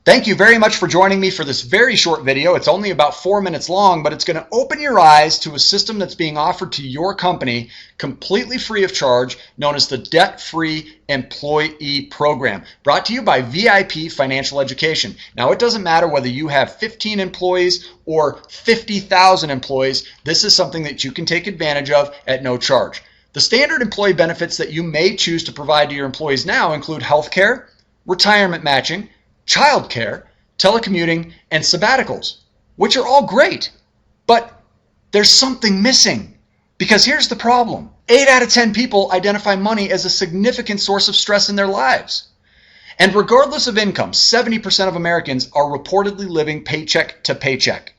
Thank you very much for joining me for this very short video. It's only about 4 minutes long, but it's going to open your eyes to a system that's being offered to your company completely free of charge, known as the Debt-Free Employee Program, brought to you by VIP Financial Education. Now, it doesn't matter whether you have 15 employees or 50,000 employees. This is something that you can take advantage of at no charge. The standard employee benefits that you may choose to provide to your employees now include healthcare, retirement matching, childcare, telecommuting, and sabbaticals, which are all great, but there's something missing. Because here's the problem. 8 out of 10 people identify money as a significant source of stress in their lives. And regardless of income, 70% of Americans are reportedly living paycheck to paycheck.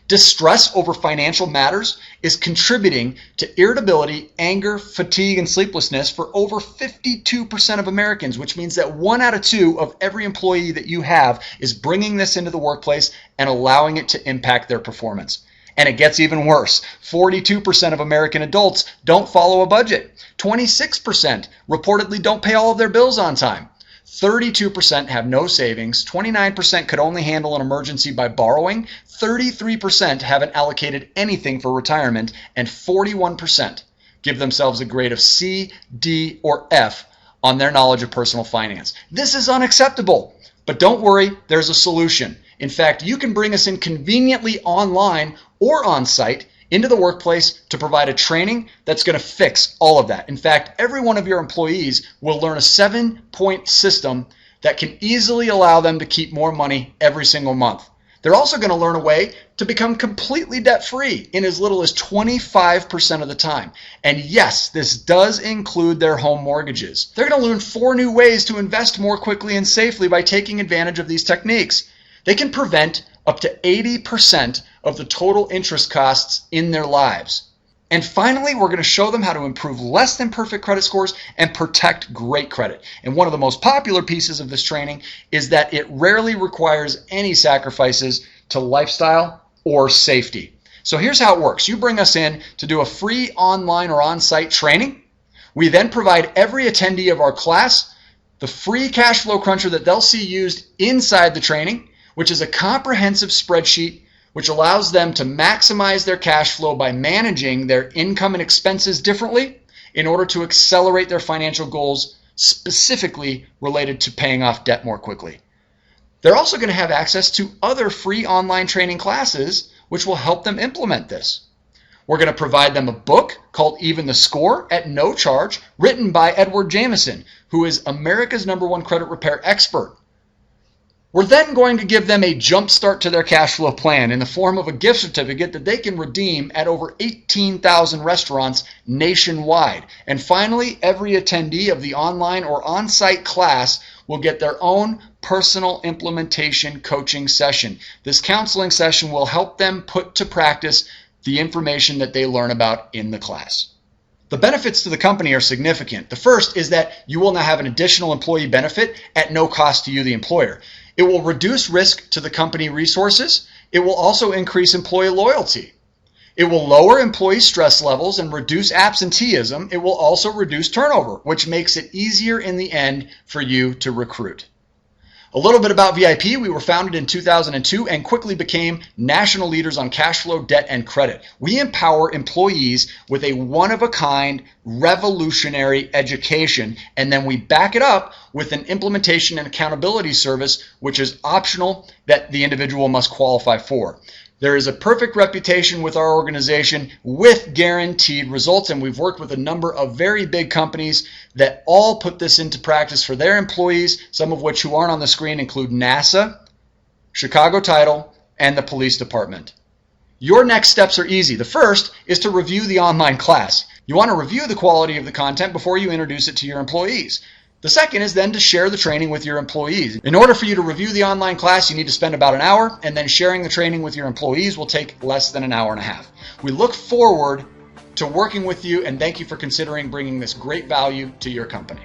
Distress over financial matters is contributing to irritability, anger, fatigue, and sleeplessness for over 52% of Americans, which means that 1 out of 2 of every employee that you have is bringing this into the workplace and allowing it to impact their performance. And it gets even worse. 42% of American adults don't follow a budget. 26% reportedly don't pay all of their bills on time. 32% have no savings, 29% could only handle an emergency by borrowing, 33% haven't allocated anything for retirement, and 41% give themselves a grade of C, D, or F on their knowledge of personal finance. This is unacceptable, but don't worry, there's a solution. In fact, you can bring us in conveniently online or on-site into the workplace to provide a training that's going to fix all of that. In fact, every one of your employees will learn a 7-point system that can easily allow them to keep more money every single month. They're also going to learn a way to become completely debt-free in as little as 25% of the time. And yes, this does include their home mortgages. They're going to learn 4 new ways to invest more quickly and safely by taking advantage of these techniques. They can prevent up to 80% of the total interest costs in their lives. And finally, we're going to show them how to improve less than perfect credit scores and protect great credit. And one of the most popular pieces of this training is that it rarely requires any sacrifices to lifestyle or safety. So here's how it works. You bring us in to do a free online or on-site training. We then provide every attendee of our class the free cash flow cruncher that they'll see used inside the training, which is a comprehensive spreadsheet which allows them to maximize their cash flow by managing their income and expenses differently in order to accelerate their financial goals, specifically related to paying off debt more quickly. They're also going to have access to other free online training classes which will help them implement this. We're going to provide them a book called Even the Score at no charge, written by Edward Jamison, who is America's #1 credit repair expert. We're then going to give them a jump start to their cash flow plan in the form of a gift certificate that they can redeem at over 18,000 restaurants nationwide. And finally, every attendee of the online or on-site class will get their own personal implementation coaching session. This counseling session will help them put to practice the information that they learn about in the class. The benefits to the company are significant. The first is that you will now have an additional employee benefit at no cost to you, the employer. It will reduce risk to the company resources. It will also increase employee loyalty. It will lower employee stress levels and reduce absenteeism. It will also reduce turnover, which makes it easier in the end for you to recruit. A little bit about VIP. We were founded in 2002 and quickly became national leaders on cash flow, debt, and credit. We empower employees with a one-of-a-kind, revolutionary education, and then we back it up with an implementation and accountability service, which is optional, that the individual must qualify for. There is a perfect reputation with our organization with guaranteed results, and we've worked with a number of very big companies that all put this into practice for their employees, some of which who aren't on the screen include NASA, Chicago Title, and the police department. Your next steps are easy. The first is to review the online class. You want to review the quality of the content before you introduce it to your employees. The second is then to share the training with your employees. In order for you to review the online class, you need to spend about an hour, and then sharing the training with your employees will take less than an hour and a half. We look forward to working with you, and thank you for considering bringing this great value to your company.